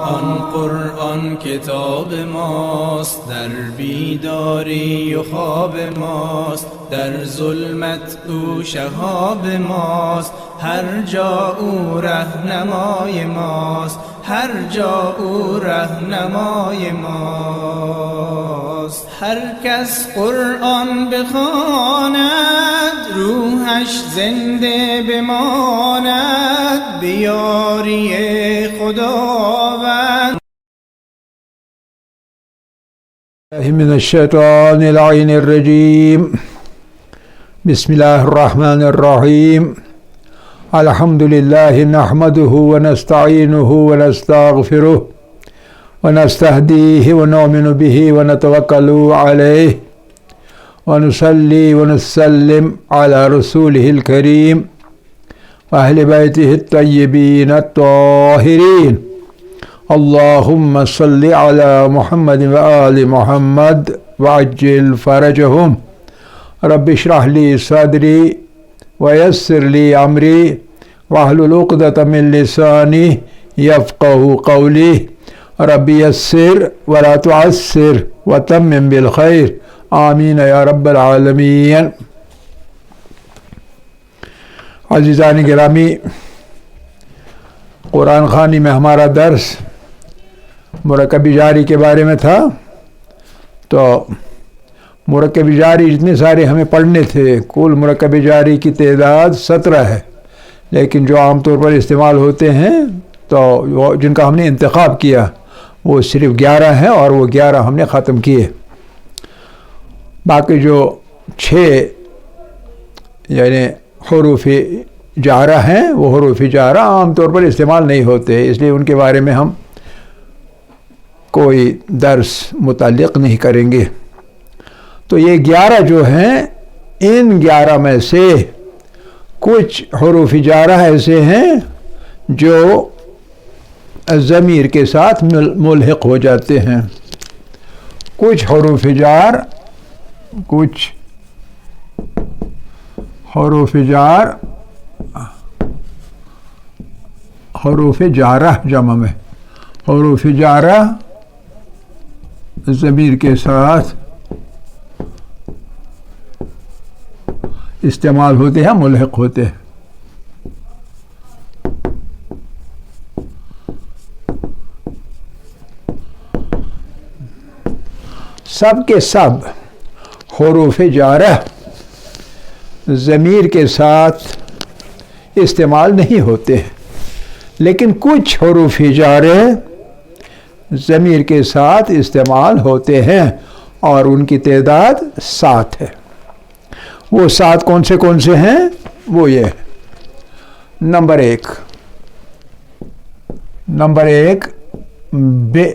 آن قرآن کتاب ماست، در بیداری و خواب ماست، در ظلمت او شهاب ماست، هر جا او رهنمای ماست، هر جا او رهنمای ماست. هر کس قرآن بخواند روحش زنده بماند، بیاری خداوند. من الشیطان اللعین الرجیم. بسم الله الرحمن الرحیم. الحمد لله نحمده ونستعینه ونستغفره ونستهديه ونؤمن به ونتوكل عليه ونصلي ونسلم على رسوله الكريم وأهل بيته الطيبين الطاهرين. اللهم صل على محمد وآل محمد وعجل فرجهم. رب اشرح لي صدري ويسر لي أمري واحلل عقدة من لساني يفقهوا قولي. رب يسر ولا تعسر وتمم بالخير. آمین یا رب العالمین. عزیزان گرامی، قرآن خوانی میں ہمارا درس مرکب جاری کے بارے میں تھا. تو مرکب جاری جتنے سارے ہمیں پڑھنے تھے، کل مرکب جاری کی تعداد 17 ہے، لیکن جو عام طور پر استعمال ہوتے ہیں تو جن کا ہم نے انتخاب کیا وہ صرف 11 ہیں، اور وہ 11 ہم نے ختم کیے. باقی جو 6 یعنی حروف جارہ ہیں، وہ حروف جارہ عام طور پر استعمال نہیں ہوتے، اس لیے ان کے بارے میں ہم کوئی درس متعلق نہیں کریں گے. تو یہ 11 جو ہیں، ان 11 میں سے کچھ حروف جارہ ایسے ہیں جو ضمیر کے ساتھ ملحق ہو جاتے ہیں. کچھ حروف جارہ جمع میں حروف جارہ ضمیر کے ساتھ استعمال ہوتے ہیں، ملحق ہوتے ہیں. سب کے سب حروف جارہ ضمیر کے ساتھ استعمال نہیں ہوتے ہیں، لیکن کچھ حروف جارہ ضمیر کے ساتھ استعمال ہوتے ہیں، اور ان کی تعداد 7 ہے. وہ 7 کون سے ہیں؟ وہ یہ: نمبر 1 بے،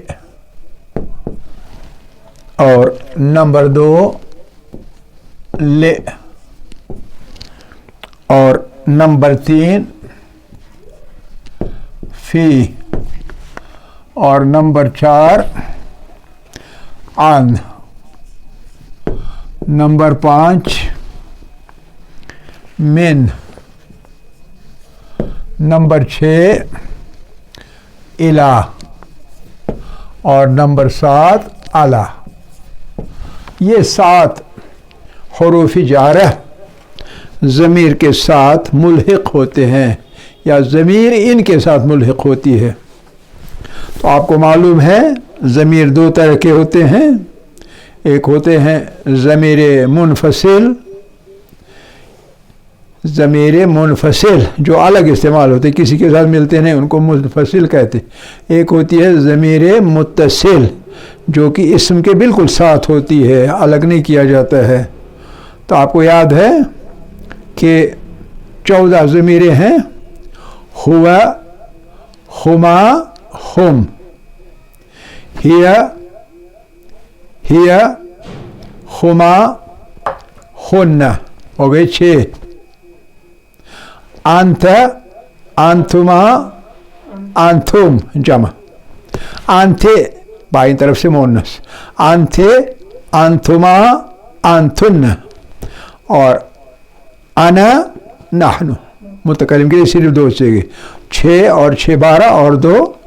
اور نمبر 2 لے، اور نمبر 3 فی، اور نمبر 4 عن، نمبر 5 من، نمبر 6 الہ، اور نمبر 7 علی. یہ 7 حروف جارہ ضمیر کے ساتھ ملحق ہوتے ہیں، یا ضمیر ان کے ساتھ ملحق ہوتی ہے. تو آپ کو معلوم ہے ضمیر 2 طرح کے ہوتے ہیں. ایک ہوتے ہیں ضمیر منفصل جو الگ استعمال ہوتے، کسی کے ساتھ ملتے نہیں، ان کو منفصل کہتے. ایک ہوتی ہے ضمیر متصل جو کہ اسم کے بالکل ساتھ ہوتی ہے، الگ نہیں کیا جاتا ہے. تو آپ کو یاد ہے کہ 14 ضمیریں ہیں: ہوا، ہما، ہم، ہیا، ہما، ہن، ہو گئے 6. انت، انتما، انتم جمع. انتے بائیں طرف سے مؤنث، انتے، انتما، انتن، اور انا، نحن. متکلم کے لیے صرف 2 چاہیے، 6 اور 6 12 اور 2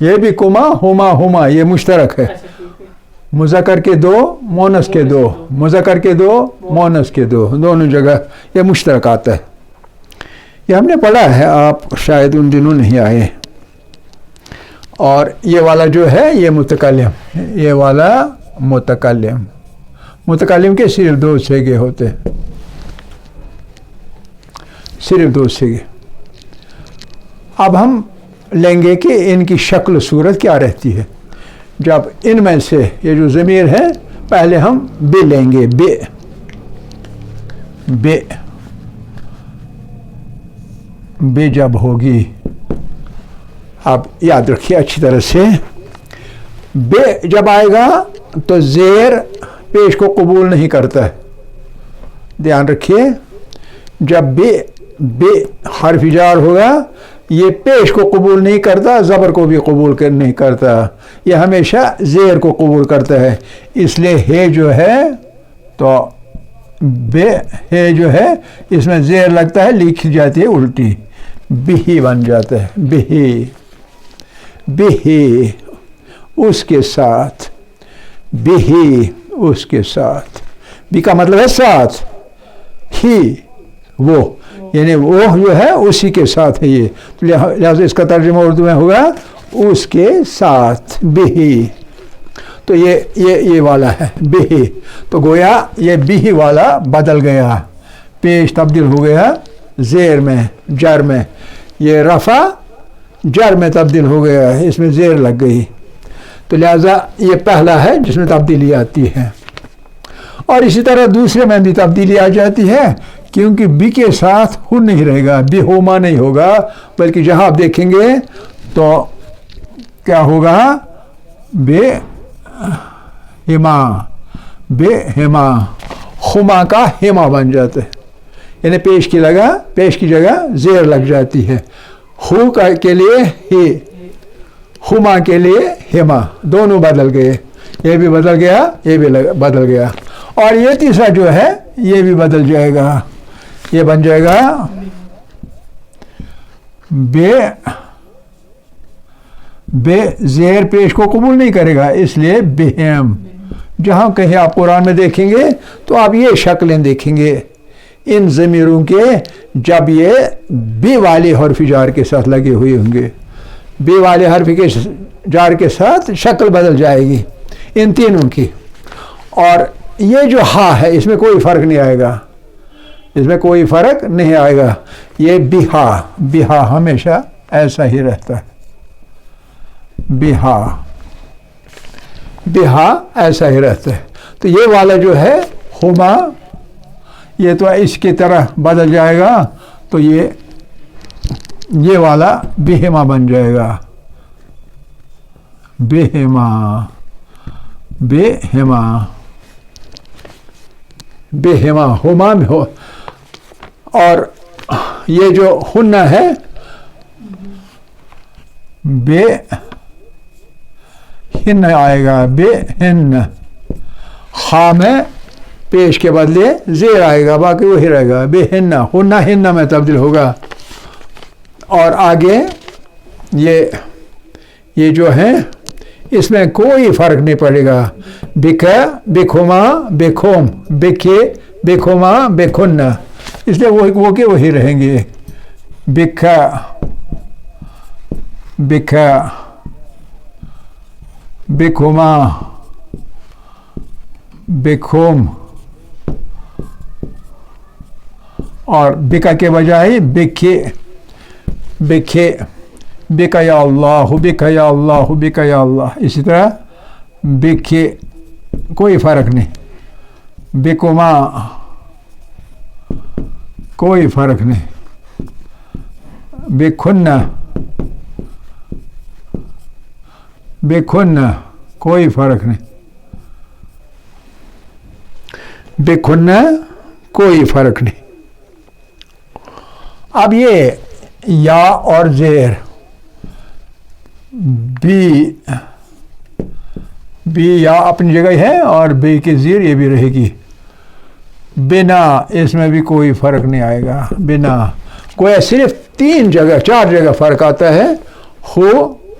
یہ بھی کما ہما ہما یہ مشترک ہے. اچھا ٹھیک ہے. مذکر کے دو مونس کے دو مذکر کے دو مونس کے دو دونوں جگہ یہ مشترک آتا ہے. یہ ہم نے پڑھا ہے آپ شاید ان دنوں نہیں آئے. اور یہ والا جو ہے یہ متکلم یہ والا متکلم کے صرف دو سیگے ہوتے ہیں صرف دو سیگے. اب ہم لیں گے کہ ان کی شکل صورت کیا رہتی ہے. جب ان میں سے یہ جو ضمیر ہے پہلے ہم بے لیں گے بے جب ہوگی. اب یاد رکھیے اچھی طرح سے بے جب آئے گا تو زیر پیش کو قبول نہیں کرتا ہے. دھیان رکھیے جب بے حرف جار ہوگا یہ پیش کو قبول نہیں کرتا زبر کو بھی قبول نہیں کرتا. یہ ہمیشہ زیر کو قبول کرتا ہے. اس لیے ہے جو ہے تو بے ہے جو ہے اس میں زیر لگتا ہے لکھی جاتی ہے الٹی بہی بن جاتا ہے بہی اس کے ساتھ بہی اس کے ساتھ بھی کا مطلب ہے ساتھ ہی وہ یعنی وہ جو ہے اسی کے ساتھ ہے. یہ لہٰذا اس کا ترجمہ اردو میں ہوگا اس کے ساتھ بہی. تو یہ والا ہے بہی. تو گویا یہ بہی والا بدل گیا پیش تبدیل ہو گیا زیر میں جر میں. یہ رفع جر میں تبدیل ہو گیا اس میں زیر لگ گئی. تو لہذا یہ پہلا ہے جس میں تبدیلی آتی ہے. اور اسی طرح دوسرے میں بھی تبدیلی آ جاتی ہے کیونکہ بی کے ساتھ ہن نہیں رہے گا بے ہوما نہیں ہوگا بلکہ جہاں آپ دیکھیں گے تو کیا ہوگا بے ہما خما کا ہما بن جاتا ہے. یعنی پیش کی جگہ زیر لگ جاتی ہے. خو کے لیے ہی خما کے لیے ہما دونوں بدل گئے. یہ بھی بدل گیا یہ بھی بدل گیا. اور یہ تیسرا جو ہے یہ بھی بدل جائے گا. یہ بن جائے گا بے زیر پیش کو قبول نہیں کرے گا اس لیے بہم. جہاں کہیں آپ قرآن میں دیکھیں گے تو آپ یہ شکلیں دیکھیں گے ان ضمیروں کے جب یہ بے والے حرف جار کے ساتھ لگے ہوئے ہوں گے. بے والے حرف کے جار کے ساتھ شکل بدل جائے گی ان تینوں کی. اور یہ جو ہا ہے اس میں کوئی فرق نہیں آئے گا یہ بہا ہمیشہ ایسا ہی رہتا ہے بہا ایسا ہی رہتا ہے. تو یہ والا جو ہے ہما یہ تو اس کی طرح بدل جائے گا تو یہ والا بہما بن جائے گا بہما ہما میں ہو. اور یہ جو ہنہ ہے بے ہن آئے گا بے ہن. خا میں پیش کے بدلے زیر آئے گا باقی وہی رہے گا بے ہنہ میں تبدیل ہوگا. اور آگے یہ جو ہے اس میں کوئی فرق نہیں پڑے گا. بکھا بکھما بکھوم بکھے بکھما بکھن اس لیے وہ کہ وہی رہیں گے. بکھا بکھما بکھوم اور بکا کے بجائے بکھے بکا یا اللہ بکا یا اللہ بکا یا اللہ. اسی طرح بکھے کوئی فرق نہیں. بکما کوئی فرق نہیں. بکھنا کوئی فرق نہیں. بکھنا کوئی فرق نہیں. اب یہ یا اور زیر بی یا اپنی جگہ ہے اور بی کی زیر یہ بھی رہے گی. بنا اس میں بھی کوئی فرق نہیں آئے گا. بنا کوئی صرف 4 جگہ فرق آتا ہے. ہو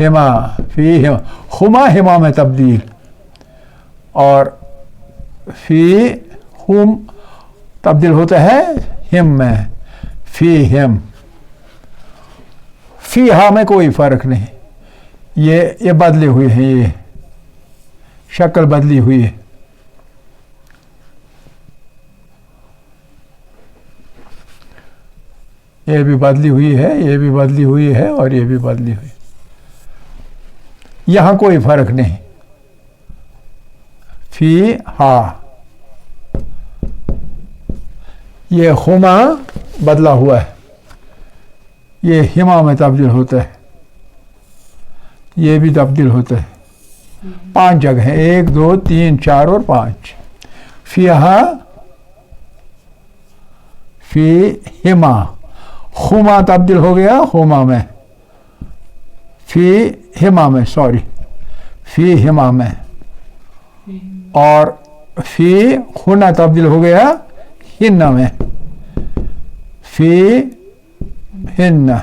ہما فی ہما ہما میں تبدیل، اور فی ہم تبدیل ہوتا ہے ہم میں، فی ہم، فی ہا میں کوئی فرق نہیں، یہ بدلے ہوئے ہیں، یہ شکل بدلی ہوئی ہے. یہ بھی بدلی ہوئی ہے، یہ بھی بدلی ہوئی ہے، اور یہ بھی بدلی ہوئی. یہاں کوئی فرق نہیں. فی ہا، یہ ہما بدلا ہوا ہے، یہ ہما میں تبدیل ہوتا ہے، یہ بھی تبدیل ہوتا ہے. 5 جگہ ہیں، 1 2 3 4 اور 5. فی ہا، فی ہما، ہما تبدیل ہو گیا ہما میں، فی ہما میں، سوری فی ہما میں، اور فی ہنا تبدیل ہو گیا ہنا میں، فی ہنا.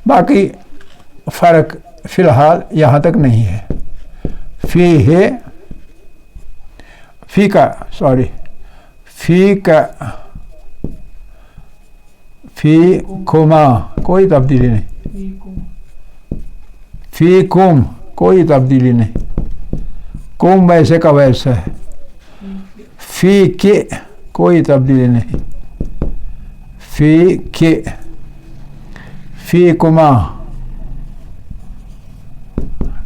باقی فرق فی الحال یہاں تک نہیں ہے. فی کا سوری فی کا، فی کما کوئی تبدیلی نہیں، فی کم کوئی تبدیلی نہیں، کم ویسے کا ویسا ہے. فی کے کوئی تبدیلی نہیں، فی کے، فی کما،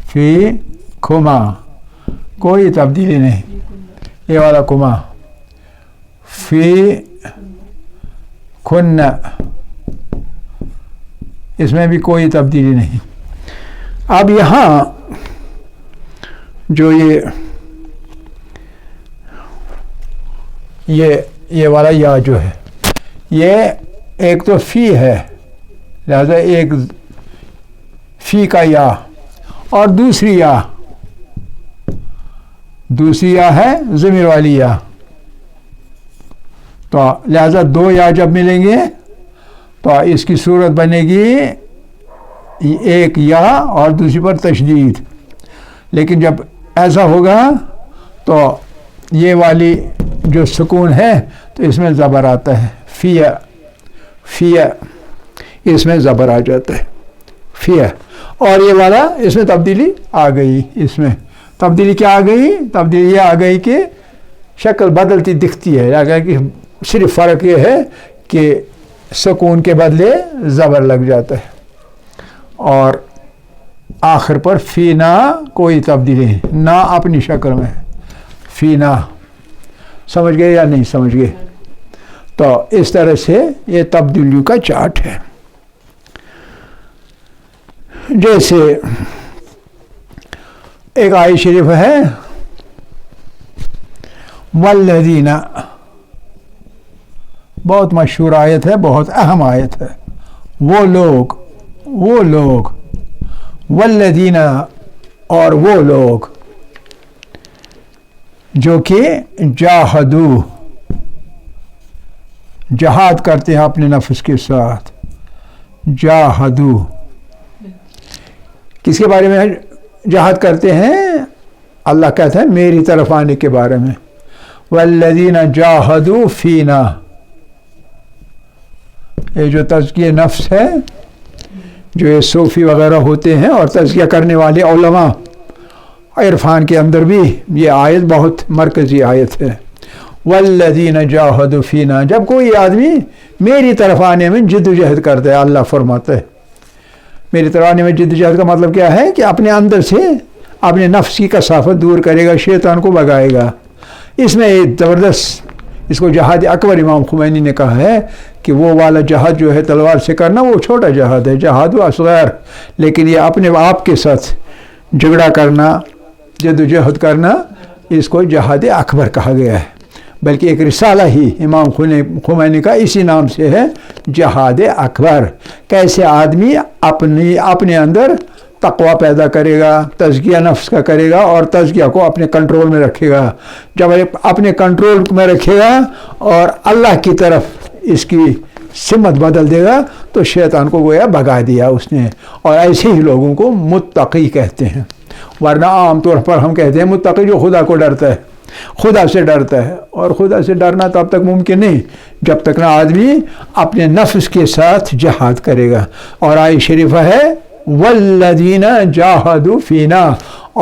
فی کما کوئی تبدیلی نہیں، یہ والا کما. فی کن، اس میں بھی کوئی تبدیلی نہیں. اب یہاں جو یہ والا یا جو ہے، یہ ایک تو فی ہے، لہذا ایک فی کا یا، اور دوسری یا ہے ضمیر والی یا. تو لہذا 2 یا جب ملیں گے تو اس کی صورت بنے گی ایک یا اور دوسری پر تشدید. لیکن جب ایسا ہوگا تو یہ والی جو سکون ہے تو اس میں زبر آتا ہے، فی، اس میں زبر آ جاتا ہے، فی. اور یہ والا اس میں تبدیلی آ گئی. اس میں تبدیلی کیا آ گئی؟ تبدیلی یہ آ گئی کہ شکل بدلتی دکھتی ہے. اگر کہ صرف فرق یہ ہے کہ سکون کے بدلے زبر لگ جاتا ہے، اور آخر پر فی نا کوئی تبدیلی نہیں، نا اپنی شکل میں، فی نا. سمجھ گئے یا نہیں سمجھ گئے؟ تو اس طرح سے یہ تبدیلیوں کا چارٹ ہے. جیسے ایک آیت شریف ہے والذین، بہت مشہور آیت ہے، بہت اہم آیت ہے. وہ لوگ والذین، اور وہ لوگ جو کہ جاہدو، جہاد کرتے ہیں اپنے نفس کے ساتھ. جاہدو کس کے بارے میں جہاد کرتے ہیں؟ اللہ کہتا ہے میری طرف آنے کے بارے میں. والذین جاہدوا فینا، یہ جو تزکیہ نفس ہے، جو یہ صوفی وغیرہ ہوتے ہیں اور تزکیہ کرنے والے علماء، عرفان کے اندر بھی یہ آیت بہت مرکزی آیت ہے. والذین جاہدوا فینا، جب کوئی آدمی میری طرف آنے میں جد و جہد کرتا ہے، اللہ فرماتا ہے میری طرف آنے میں جد و جہد کا مطلب کیا ہے کہ اپنے اندر سے اپنے نفس کی کثافت دور کرے گا، شیطان کو بھگائے گا. اس میں ایک زبردست، اس کو جہاد اکبر امام خمینی نے کہا ہے کہ وہ والا جہاد جو ہے تلوار سے کرنا وہ چھوٹا جہاد ہے، جہاد و اصغر. لیکن یہ اپنے آپ کے ساتھ جھگڑا کرنا، جد و جہد کرنا، اس کو جہاد اکبر کہا گیا ہے. بلکہ ایک رسالہ ہی امام خمینی کا اسی نام سے ہے، جہاد اکبر. کیسے آدمی اپنے اندر تقوی پیدا کرے گا، تزکیہ نفس کا کرے گا اور تزکیہ کو اپنے کنٹرول میں رکھے گا. جب اپنے کنٹرول میں رکھے گا اور اللہ کی طرف اس کی سمت بدل دے گا تو شیطان کو گویا بھگا دیا اس نے، اور ایسے ہی لوگوں کو متقی کہتے ہیں۔ ورنہ عام طور پر ہم کہتے ہیں متقی جو خدا کو ڈرتا ہے، خدا سے ڈرتا ہے، اور خدا سے ڈرنا تب تک ممکن نہیں جب تک نہ آدمی اپنے نفس کے ساتھ جہاد کرے گا۔ اور آیت شریفہ ہے والذین جاہدوا فینا،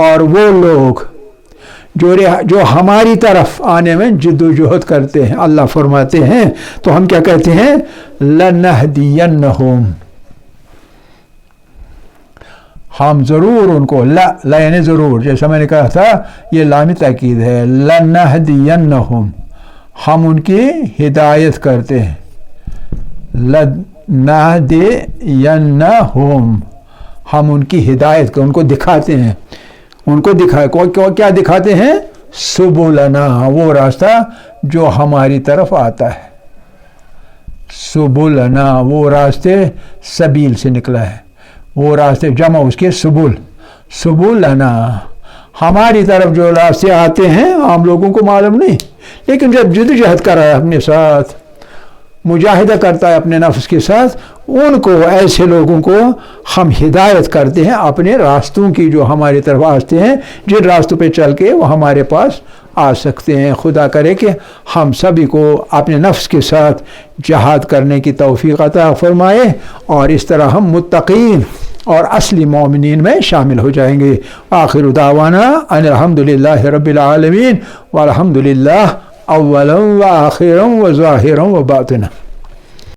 اور وہ لوگ جو ہماری طرف آنے میں جد و جہد کرتے ہیں۔ اللہ فرماتے ہیں تو ہم کیا کہتے ہیں؟ لنہدینہم، ہم ضرور ان کو، لا یعنی ضرور، جیسا میں نے کہا تھا یہ لام تاکید ہے، لنہدینہم، ہم ان کی ہدایت کرتے ہیں، لنہدینہم، ہم ان کی ہدایت کو، ان کو دکھاتے ہیں، ان کو کیا دکھاتے ہیں؟ سبلنا، وہ راستہ جو ہماری طرف آتا ہے، سبلنا، وہ راستے سبیل سے نکلا ہے، وہ راستے جمع اس کے سبل، سبلنا، ہماری طرف جو راستے آتے ہیں عام لوگوں کو معلوم نہیں، لیکن جب جدوجہد کر رہا ہے اپنے ساتھ، مجاہدہ کرتا ہے اپنے نفس کے ساتھ، ان کو، ایسے لوگوں کو ہم ہدایت کرتے ہیں اپنے راستوں کی جو ہماری طرف آتے ہیں، جن راستوں پہ چل کے وہ ہمارے پاس آ سکتے ہیں۔ خدا کرے کہ ہم سبھی کو اپنے نفس کے ساتھ جہاد کرنے کی توفیق عطا فرمائے، اور اس طرح ہم متقین اور اصلی مومنین میں شامل ہو جائیں گے۔ آخر دعوانا ان الحمدللہ رب العالمین، والحمدللہ اولا و آخرا و ظاہرا و باطنا۔